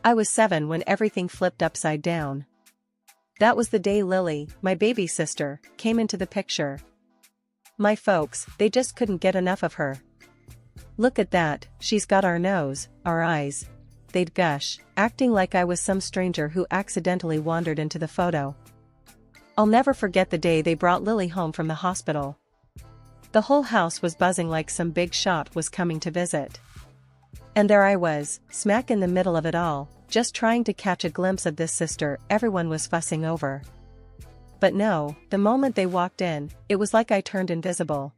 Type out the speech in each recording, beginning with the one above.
I was 7 when everything flipped upside down. That was the day Lily, my baby sister, came into the picture. My folks, they just couldn't get enough of her. "Look at that, she's got our nose, our eyes," they'd gush, acting like I was some stranger who accidentally wandered into the photo. I'll never forget the day they brought Lily home from the hospital. The whole house was buzzing like some big shot was coming to visit. And there I was, smack in the middle of it all, just trying to catch a glimpse of this sister everyone was fussing over. But no, the moment they walked in, it was like I turned invisible.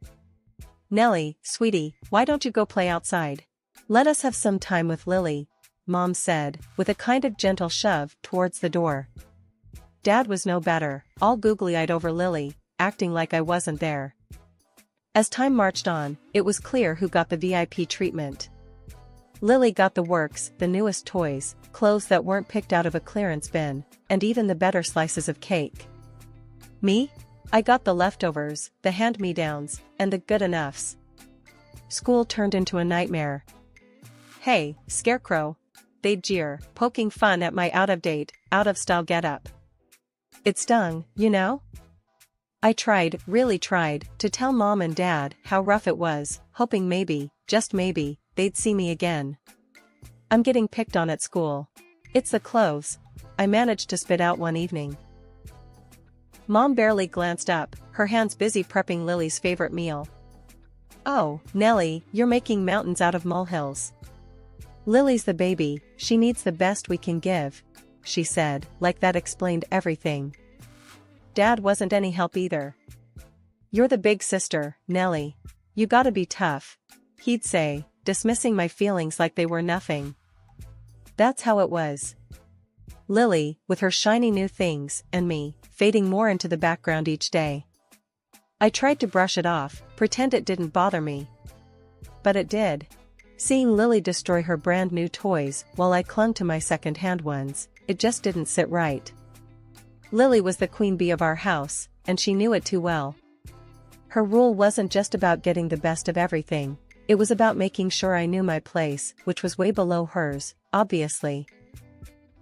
"Nellie, sweetie, why don't you go play outside? Let us have some time with Lily," Mom said, with a kind of gentle shove towards the door. Dad was no better, all googly-eyed over Lily, acting like I wasn't there. As time marched on, it was clear who got the VIP treatment. Lily got the works, the newest toys, clothes that weren't picked out of a clearance bin, and even the better slices of cake. Me? I got the leftovers, the hand-me-downs, and the good-enoughs. School turned into a nightmare. "Hey, Scarecrow," they'd jeer, poking fun at my out-of-date, out-of-style getup. It stung, you know? I tried, really tried, to tell Mom and Dad how rough it was, hoping maybe, just maybe, they'd see me again. "I'm getting picked on at school. It's the clothes," I managed to spit out one evening. Mom barely glanced up, her hands busy prepping Lily's favorite meal. "Oh, Nellie, you're making mountains out of molehills. Lily's the baby, she needs the best we can give," she said, like that explained everything. Dad wasn't any help either. "You're the big sister, Nellie. You gotta be tough," he'd say, dismissing my feelings like they were nothing. That's how it was. Lily, with her shiny new things, and me, fading more into the background each day. I tried to brush it off, pretend it didn't bother me. But it did. Seeing Lily destroy her brand new toys while I clung to my second-hand ones, it just didn't sit right. Lily was the queen bee of our house, and she knew it too well. Her rule wasn't just about getting the best of everything, it was about making sure I knew my place, which was way below hers, obviously.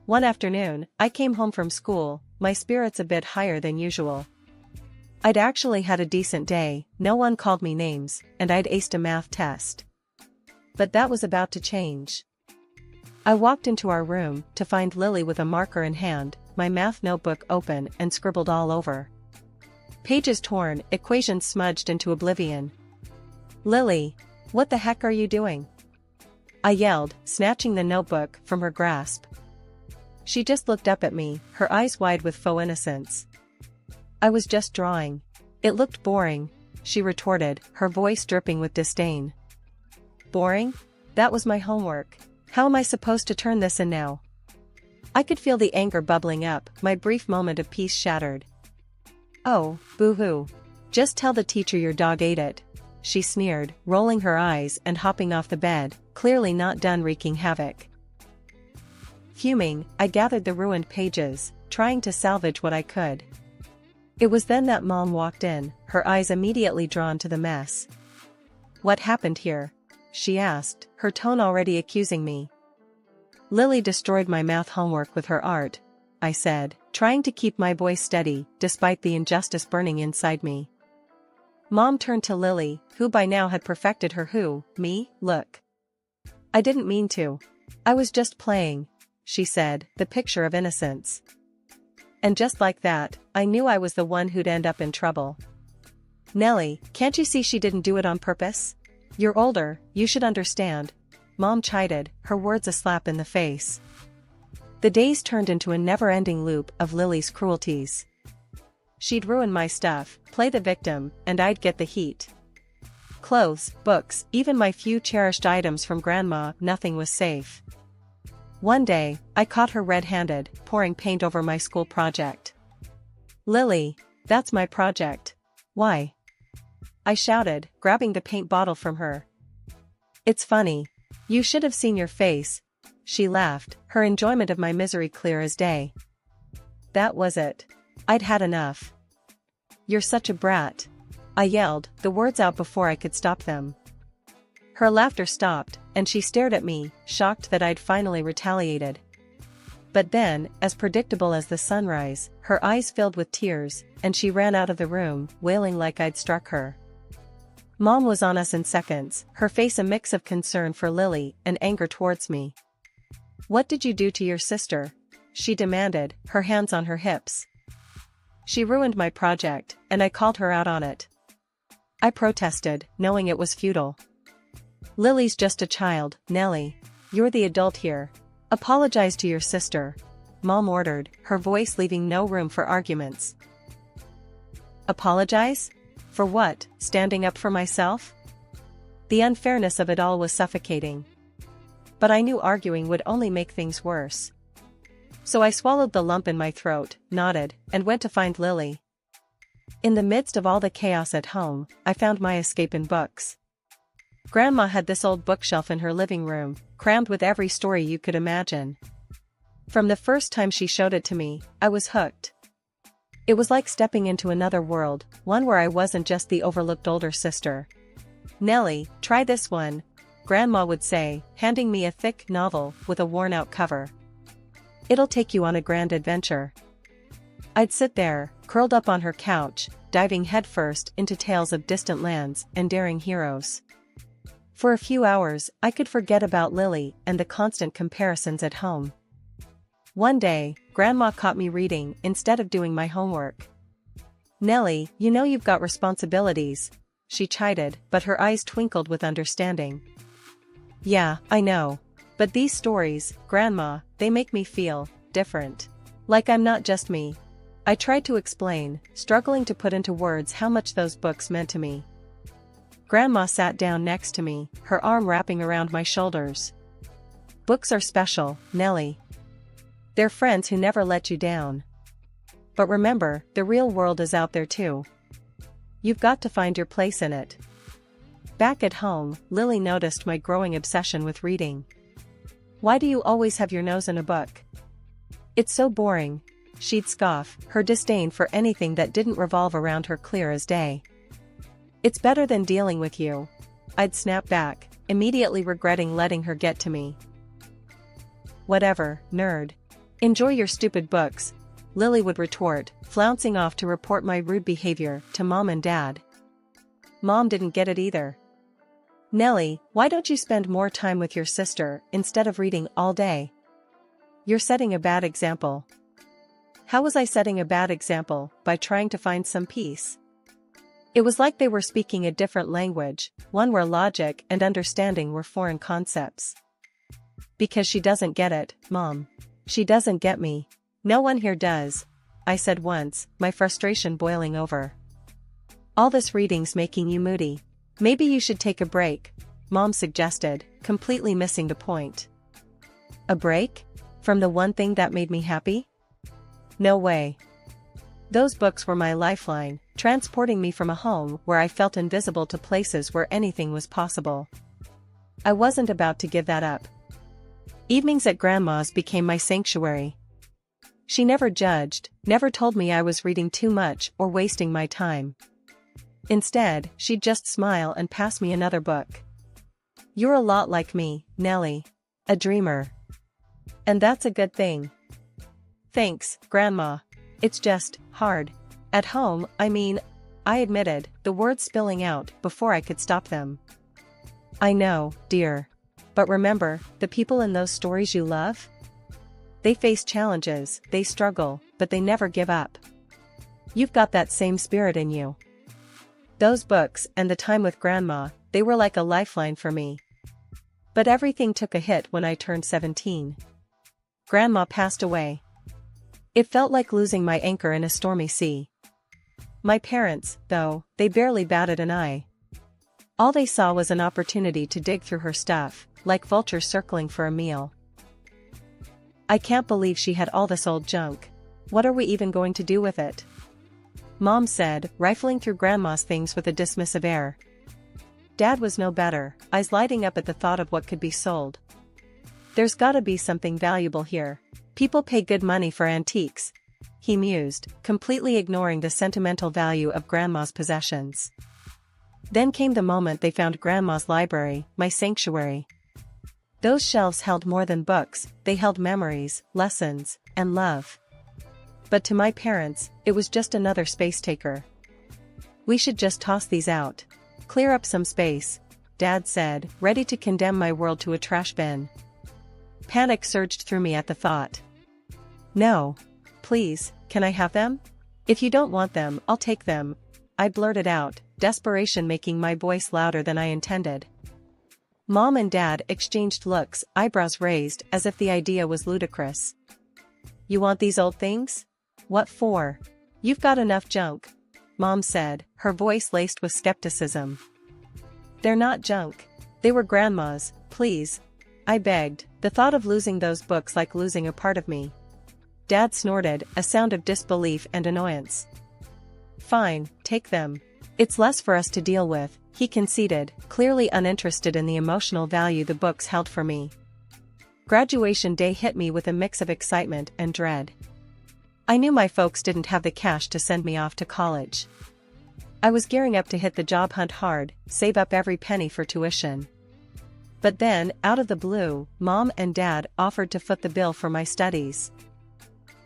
One afternoon, I came home from school, my spirits a bit higher than usual. I'd actually had a decent day, no one called me names, and I'd aced a math test. But that was about to change. I walked into our room to find Lily with a marker in hand, my math notebook open and scribbled all over. Pages torn, equations smudged into oblivion. "Lily, what the heck are you doing?" I yelled, snatching the notebook from her grasp. She just looked up at me, her eyes wide with faux innocence. "I was just drawing. It looked boring," she retorted, her voice dripping with disdain. "Boring? That was my homework. How am I supposed to turn this in now?" I could feel the anger bubbling up, my brief moment of peace shattered. "Oh, boo-hoo. Just tell the teacher your dog ate it," she sneered, rolling her eyes and hopping off the bed, clearly not done wreaking havoc. Fuming, I gathered the ruined pages, trying to salvage what I could. It was then that Mom walked in, her eyes immediately drawn to the mess. "What happened here?" she asked, her tone already accusing me. "Lily destroyed my math homework with her art," I said, trying to keep my voice steady, despite the injustice burning inside me. Mom turned to Lily, who by now had perfected her me look. "I didn't mean to. I was just playing," she said, the picture of innocence. And just like that, I knew I was the one who'd end up in trouble. "Nellie, can't you see she didn't do it on purpose? You're older, you should understand," Mom chided, her words a slap in the face. The days turned into a never-ending loop of Lily's cruelties. She'd ruin my stuff, play the victim, and I'd get the heat. Clothes, books, even my few cherished items from Grandma, nothing was safe. One day, I caught her red-handed, pouring paint over my school project. "Lily, that's my project. Why?" I shouted, grabbing the paint bottle from her. "It's funny. You should have seen your face," she laughed, her enjoyment of my misery clear as day. That was it. I'd had enough. "You're such a brat," I yelled, the words out before I could stop them. Her laughter stopped, and she stared at me, shocked that I'd finally retaliated. But then, as predictable as the sunrise, her eyes filled with tears, and she ran out of the room, wailing like I'd struck her. Mom was on us in seconds, her face a mix of concern for Lily and anger towards me. "What did you do to your sister?" she demanded, her hands on her hips. "She ruined my project, and I called her out on it." I protested, knowing it was futile. "Lily's just a child, Nellie. You're the adult here. Apologize to your sister," Mom ordered, her voice leaving no room for arguments. Apologize? For what? Standing up for myself? The unfairness of it all was suffocating. But I knew arguing would only make things worse. So I swallowed the lump in my throat, nodded, and went to find Lily. In the midst of all the chaos at home, I found my escape in books. Grandma had this old bookshelf in her living room, crammed with every story you could imagine. From the first time she showed it to me, I was hooked. It was like stepping into another world, one where I wasn't just the overlooked older sister. "Nellie, try this one," Grandma would say, handing me a thick novel with a worn-out cover. "It'll take you on a grand adventure." I'd sit there, curled up on her couch, diving headfirst into tales of distant lands and daring heroes. For a few hours, I could forget about Lily and the constant comparisons at home. One day, Grandma caught me reading instead of doing my homework. "Nellie, you know you've got responsibilities," she chided, but her eyes twinkled with understanding. "Yeah, I know. But these stories, Grandma, they make me feel different. Like I'm not just me." I tried to explain, struggling to put into words how much those books meant to me. Grandma sat down next to me, her arm wrapping around my shoulders. "Books are special, Nellie. They're friends who never let you down. But remember, the real world is out there too. You've got to find your place in it." Back at home, Lily noticed my growing obsession with reading. "Why do you always have your nose in a book? It's so boring," she'd scoff, her disdain for anything that didn't revolve around her clear as day. "It's better than dealing with you," I'd snap back, immediately regretting letting her get to me. "Whatever, nerd. Enjoy your stupid books," Lily would retort, flouncing off to report my rude behavior to Mom and Dad. Mom didn't get it either. "Nellie, why don't you spend more time with your sister instead of reading all day? You're setting a bad example." How was I setting a bad example? By trying to find some peace? It was like they were speaking a different language, one where logic and understanding were foreign concepts. "Because she doesn't get it, Mom. She doesn't get me. No one here does," I said once, my frustration boiling over. "All this reading's making you moody. Maybe you should take a break," Mom suggested, completely missing the point. A break? From the one thing that made me happy? No way. Those books were my lifeline, transporting me from a home where I felt invisible to places where anything was possible. I wasn't about to give that up. Evenings at Grandma's became my sanctuary. She never judged, never told me I was reading too much or wasting my time. Instead, she'd just smile and pass me another book. "You're a lot like me, Nellie. A dreamer. And that's a good thing." "Thanks, Grandma. It's just hard. At home, I admitted, the words spilling out before I could stop them. "I know, dear. But remember, the people in those stories you love? They face challenges, they struggle, but they never give up. You've got that same spirit in you." Those books and the time with Grandma, they were like a lifeline for me. But everything took a hit when I turned 17. Grandma passed away. It felt like losing my anchor in a stormy sea. My parents, though, they barely batted an eye. All they saw was an opportunity to dig through her stuff, like vultures circling for a meal. "I can't believe she had all this old junk. What are we even going to do with it?" Mom said, rifling through Grandma's things with a dismissive air. Dad was no better, eyes lighting up at the thought of what could be sold. "There's gotta be something valuable here. People pay good money for antiques," he mused, completely ignoring the sentimental value of Grandma's possessions. Then came the moment they found Grandma's library, my sanctuary. Those shelves held more than books, they held memories, lessons, and love. But to my parents, it was just another space taker. We should just toss these out. Clear up some space, Dad said, ready to condemn my world to a trash bin. Panic surged through me at the thought. No. Please, can I have them? If you don't want them, I'll take them, I blurted out, desperation making my voice louder than I intended. Mom and Dad exchanged looks, eyebrows raised as if the idea was ludicrous. You want these old things? What for? You've got enough junk, Mom said, her voice laced with skepticism. They're not junk. They were Grandma's, please, I begged, the thought of losing those books like losing a part of me. Dad snorted, a sound of disbelief and annoyance. Fine, take them. It's less for us to deal with, he conceded, clearly uninterested in the emotional value the books held for me. Graduation day hit me with a mix of excitement and dread. I knew my folks didn't have the cash to send me off to college. I was gearing up to hit the job hunt hard, save up every penny for tuition. But then, out of the blue, Mom and Dad offered to foot the bill for my studies.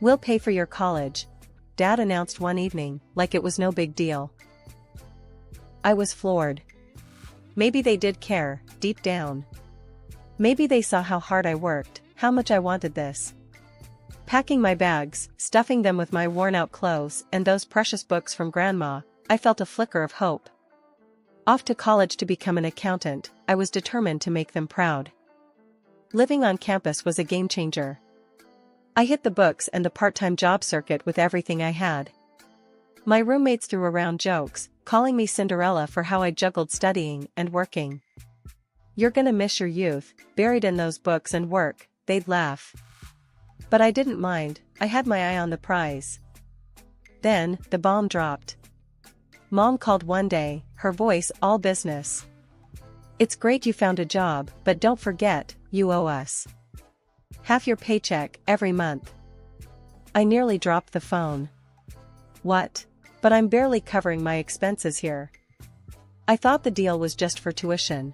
We'll pay for your college, Dad announced one evening, like it was no big deal. I was floored. Maybe they did care, deep down. Maybe they saw how hard I worked, how much I wanted this. Packing my bags, stuffing them with my worn-out clothes and those precious books from Grandma, I felt a flicker of hope. Off to college to become an accountant, I was determined to make them proud. Living on campus was a game-changer. I hit the books and the part-time job circuit with everything I had. My roommates threw around jokes, calling me Cinderella for how I juggled studying and working. You're gonna miss your youth, buried in those books and work, they'd laugh. But I didn't mind, I had my eye on the prize. Then, the bomb dropped. Mom called one day, her voice all business. It's great you found a job, but don't forget, you owe us half your paycheck every month. I nearly dropped the phone. What? But I'm barely covering my expenses here. I thought the deal was just for tuition.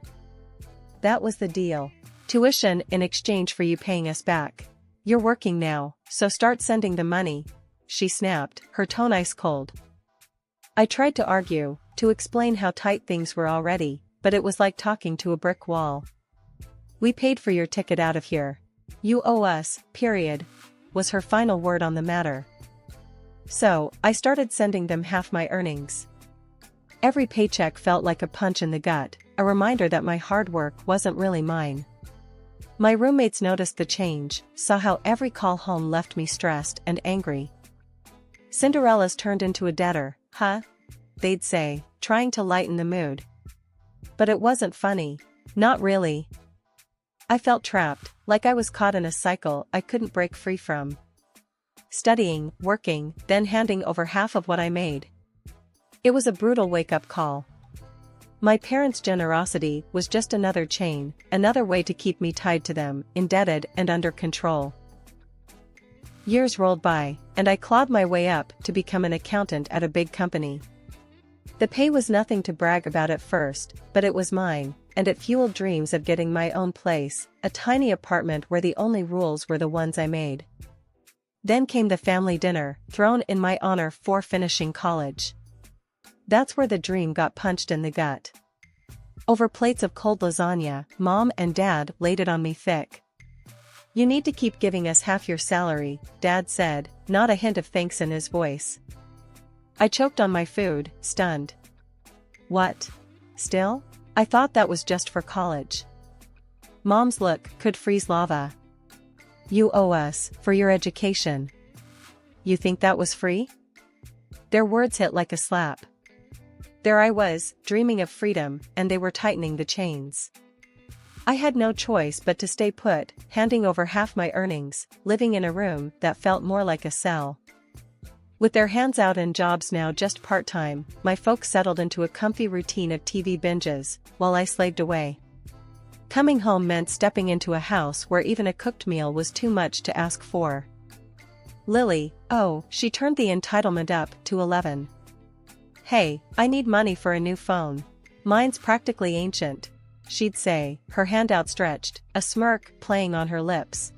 That was the deal. Tuition in exchange for you paying us back. You're working now, so start sending the money, she snapped, her tone ice cold. I tried to argue, to explain how tight things were already, but it was like talking to a brick wall. We paid for your ticket out of here. You owe us, period, was her final word on the matter. So, I started sending them half my earnings. Every paycheck felt like a punch in the gut, a reminder that my hard work wasn't really mine. My roommates noticed the change, saw how every call home left me stressed and angry. Cinderella's turned into a debtor, huh? They'd say, trying to lighten the mood. But it wasn't funny. Not really. I felt trapped, like I was caught in a cycle I couldn't break free from. Studying, working, then handing over half of what I made. It was a brutal wake-up call. My parents' generosity was just another chain, another way to keep me tied to them, indebted and under control. Years rolled by, and I clawed my way up to become an accountant at a big company. The pay was nothing to brag about at first, but it was mine, and it fueled dreams of getting my own place, a tiny apartment where the only rules were the ones I made. Then came the family dinner, thrown in my honor for finishing college. That's where the dream got punched in the gut. Over plates of cold lasagna, Mom and Dad laid it on me thick. You need to keep giving us half your salary, Dad said, not a hint of thanks in his voice. I choked on my food, stunned. What? Still? I thought that was just for college. Mom's look could freeze lava. You owe us, for your education. You think that was free? Their words hit like a slap. There I was, dreaming of freedom, and they were tightening the chains. I had no choice but to stay put, handing over half my earnings, living in a room that felt more like a cell. With their hands out and jobs now just part-time, my folks settled into a comfy routine of TV binges, while I slaved away. Coming home meant stepping into a house where even a cooked meal was too much to ask for. Lily, oh, she turned the entitlement up to 11. Hey, I need money for a new phone. Mine's practically ancient. she'd say, her hand outstretched, a smirk playing on her lips.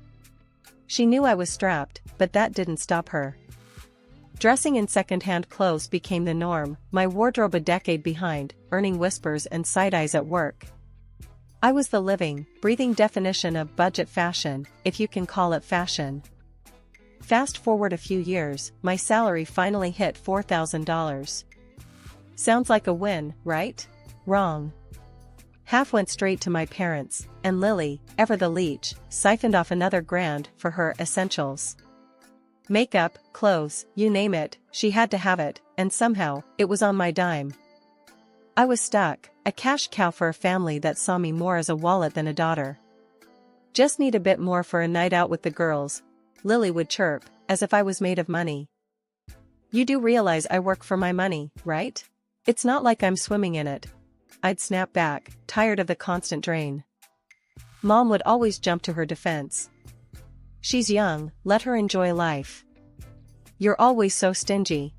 She knew I was strapped, but that didn't stop her. Dressing in second-hand clothes became the norm, my wardrobe a decade behind, earning whispers and side-eyes at work. I was the living, breathing definition of budget fashion, if you can call it fashion. Fast forward a few years, my salary finally hit $4,000. Sounds like a win, right? Wrong. Half went straight to my parents, and Lily, ever the leech, siphoned off another grand for her essentials. Makeup, clothes, you name it, she had to have it, and somehow, it was on my dime. I was stuck, a cash cow for a family that saw me more as a wallet than a daughter. Just need a bit more for a night out with the girls, Lily would chirp, as if I was made of money. You do realize I work for my money, right? It's not like I'm swimming in it. I'd snap back, tired of the constant drain. Mom would always jump to her defense. She's young, let her enjoy life. You're always so stingy.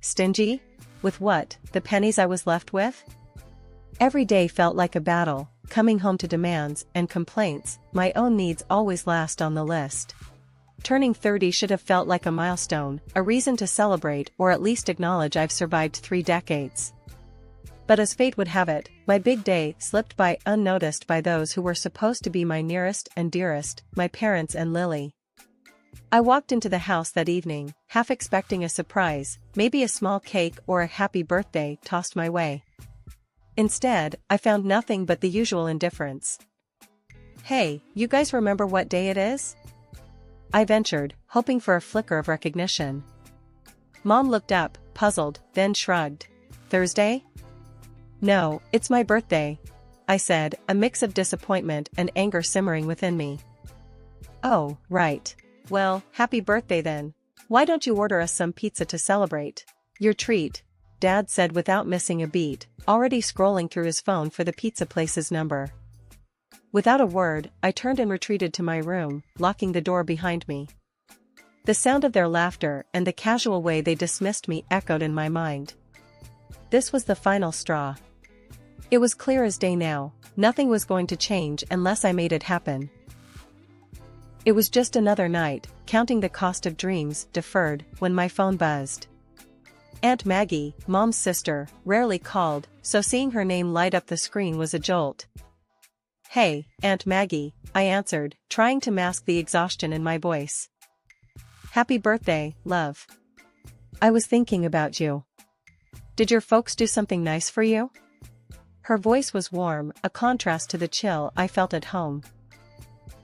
Stingy? With what, the pennies I was left with? Every day felt like a battle, coming home to demands and complaints, my own needs always last on the list. Turning 30 should have felt like a milestone, a reason to celebrate or at least acknowledge I've survived 3 decades. But as fate would have it, my big day slipped by unnoticed by those who were supposed to be my nearest and dearest, my parents and Lily. I walked into the house that evening, half expecting a surprise, maybe a small cake or a happy birthday tossed my way. Instead, I found nothing but the usual indifference. Hey, you guys remember what day it is? I ventured, hoping for a flicker of recognition. Mom looked up, puzzled, then shrugged. Thursday? No, it's my birthday, I said, a mix of disappointment and anger simmering within me. Oh, right. Well, happy birthday then. Why don't you order us some pizza to celebrate? Your treat, Dad said without missing a beat, already scrolling through his phone for the pizza place's number. Without a word, I turned and retreated to my room, locking the door behind me. The sound of their laughter and the casual way they dismissed me echoed in my mind. This was the final straw. It was clear as day now, nothing was going to change unless I made it happen. It was just another night, counting the cost of dreams deferred, when my phone buzzed. Aunt Maggie, Mom's sister, rarely called, so seeing her name light up the screen was a jolt. Hey, Aunt Maggie, I answered, trying to mask the exhaustion in my voice. Happy birthday, love. I was thinking about you. Did your folks do something nice for you? Her voice was warm, a contrast to the chill I felt at home.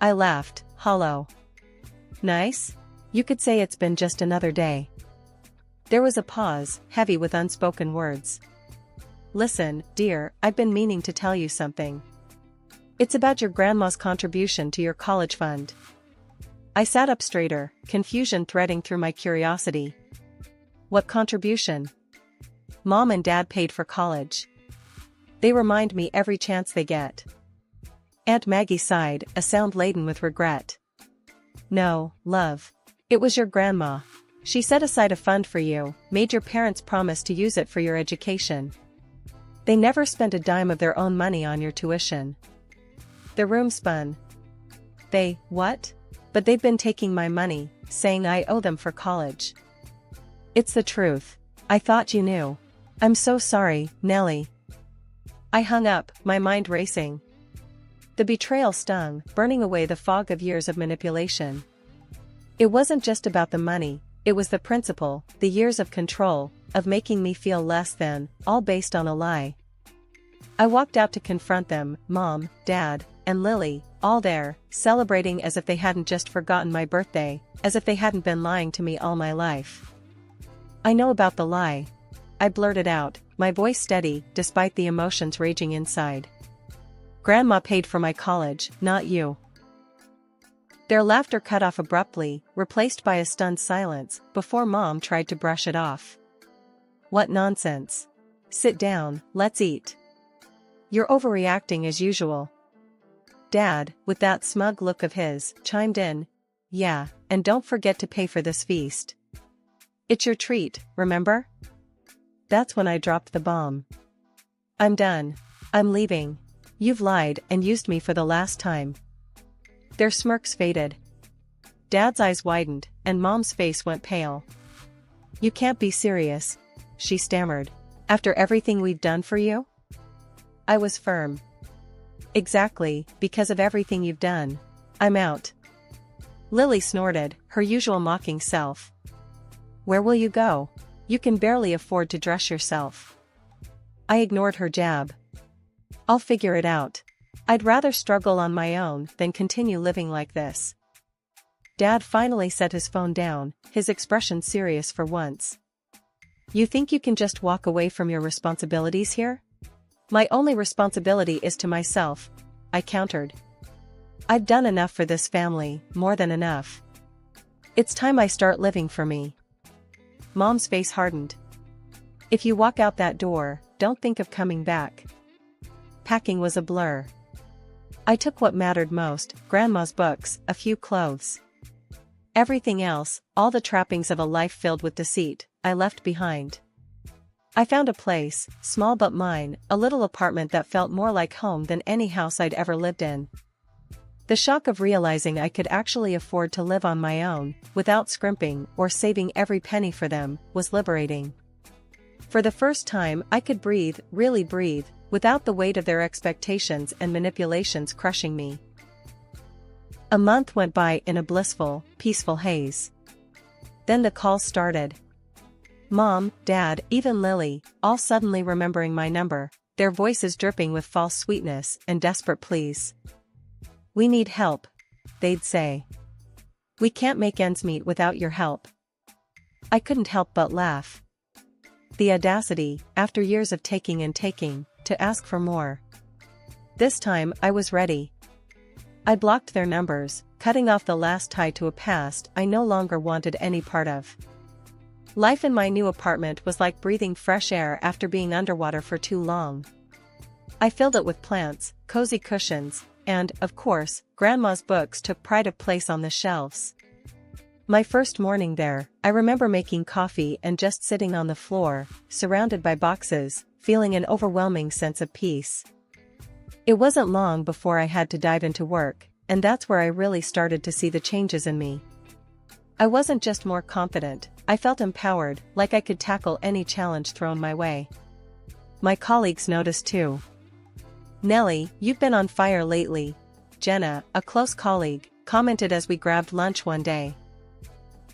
I laughed, hollow. Nice? You could say it's been just another day. There was a pause, heavy with unspoken words. Listen, dear, I've been meaning to tell you something. It's about your grandma's contribution to your college fund. I sat up straighter, confusion threading through my curiosity. What contribution? Mom and Dad paid for college. They remind me every chance they get. Aunt Maggie sighed, a sound laden with regret. No, love. It was your grandma. She set aside a fund for you, made your parents promise to use it for your education. They never spent a dime of their own money on your tuition. The room spun. They, what? But they've been taking my money, saying I owe them for college. It's the truth. I thought you knew. I'm so sorry, Nellie. I hung up, my mind racing. The betrayal stung, burning away the fog of years of manipulation. It wasn't just about the money, it was the principle, the years of control, of making me feel less than, all based on a lie. I walked out to confront them, Mom, Dad, and Lily, all there, celebrating as if they hadn't just forgotten my birthday, as if they hadn't been lying to me all my life. I know about the lie. I blurted out, my voice steady, despite the emotions raging inside. Grandma paid for my college, not you. Their laughter cut off abruptly, replaced by a stunned silence, before Mom tried to brush it off. What nonsense. Sit down, let's eat. You're overreacting as usual. Dad, with that smug look of his, chimed in. Yeah, and don't forget to pay for this feast. It's your treat, remember? That's when I dropped the bomb. I'm done. I'm leaving. You've lied and used me for the last time." Their smirks faded. Dad's eyes widened, and Mom's face went pale. "You can't be serious," she stammered. "After everything we've done for you?" I was firm. "Exactly, because of everything you've done. I'm out." Lily snorted, her usual mocking self. "Where will you go? You can barely afford to dress yourself." I ignored her jab. "I'll figure it out. I'd rather struggle on my own than continue living like this." Dad finally set his phone down, his expression serious for once. "You think you can just walk away from your responsibilities here?" "My only responsibility is to myself," I countered. "I've done enough for this family, more than enough. It's time I start living for me." Mom's face hardened. "If you walk out that door, don't think of coming back." Packing was a blur. I took what mattered most, Grandma's books, a few clothes. Everything else, all the trappings of a life filled with deceit, I left behind. I found a place, small but mine, a little apartment that felt more like home than any house I'd ever lived in. The shock of realizing I could actually afford to live on my own, without scrimping or saving every penny for them, was liberating. For the first time, I could breathe, really breathe, without the weight of their expectations and manipulations crushing me. A month went by in a blissful, peaceful haze. Then the calls started. Mom, Dad, even Lily, all suddenly remembering my number, their voices dripping with false sweetness and desperate pleas. "We need help," they'd say. "We can't make ends meet without your help." I couldn't help but laugh. The audacity, after years of taking and taking, to ask for more. This time, I was ready. I blocked their numbers, cutting off the last tie to a past I no longer wanted any part of. Life in my new apartment was like breathing fresh air after being underwater for too long. I filled it with plants, cozy cushions, and, of course, Grandma's books took pride of place on the shelves. My first morning there, I remember making coffee and just sitting on the floor, surrounded by boxes, feeling an overwhelming sense of peace. It wasn't long before I had to dive into work, and that's where I really started to see the changes in me. I wasn't just more confident, I felt empowered, like I could tackle any challenge thrown my way. My colleagues noticed too. "Nellie, you've been on fire lately," Jenna, a close colleague, commented as we grabbed lunch one day.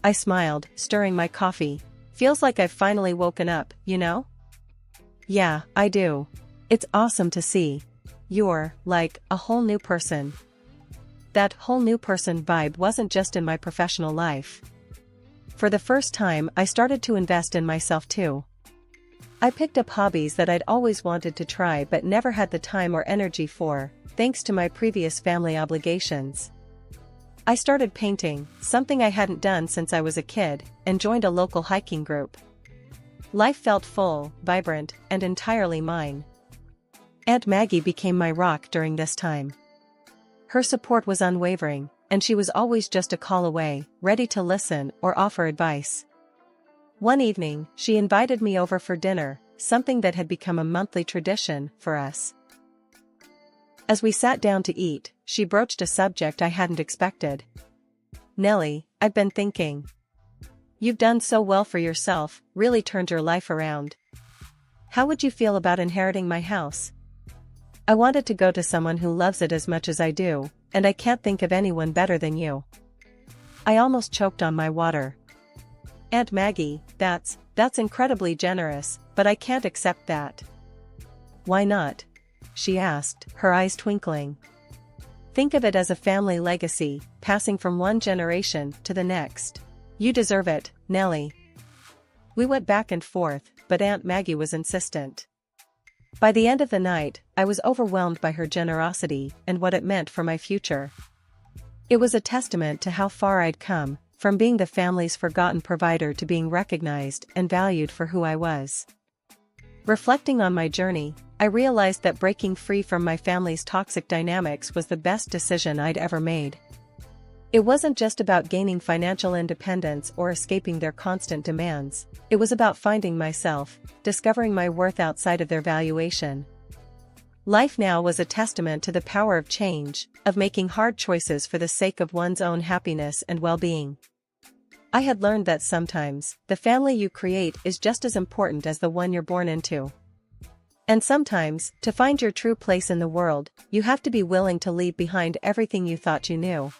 I smiled, stirring my coffee. "Feels like I've finally woken up, you know?" "Yeah, I do. It's awesome to see. You're, like, a whole new person." That whole new person vibe wasn't just in my professional life. For the first time, I started to invest in myself too. I picked up hobbies that I'd always wanted to try but never had the time or energy for, thanks to my previous family obligations. I started painting, something I hadn't done since I was a kid, and joined a local hiking group. Life felt full, vibrant, and entirely mine. Aunt Maggie became my rock during this time. Her support was unwavering, and she was always just a call away, ready to listen or offer advice. One evening, she invited me over for dinner, something that had become a monthly tradition for us. As we sat down to eat, she broached a subject I hadn't expected. "Nellie, I've been thinking. You've done so well for yourself, really turned your life around. How would you feel about inheriting my house? I wanted to go to someone who loves it as much as I do, and I can't think of anyone better than you." I almost choked on my water. "Aunt Maggie, that's incredibly generous, but I can't accept that." "Why not?" she asked, her eyes twinkling. "Think of it as a family legacy, passing from one generation to the next. You deserve it, Nellie." We went back and forth, but Aunt Maggie was insistent. By the end of the night, I was overwhelmed by her generosity and what it meant for my future. It was a testament to how far I'd come, from being the family's forgotten provider to being recognized and valued for who I was. Reflecting on my journey, I realized that breaking free from my family's toxic dynamics was the best decision I'd ever made. It wasn't just about gaining financial independence or escaping their constant demands, it was about finding myself, discovering my worth outside of their valuation. Life now was a testament to the power of change, of making hard choices for the sake of one's own happiness and well-being. I had learned that sometimes, the family you create is just as important as the one you're born into. And sometimes, to find your true place in the world, you have to be willing to leave behind everything you thought you knew.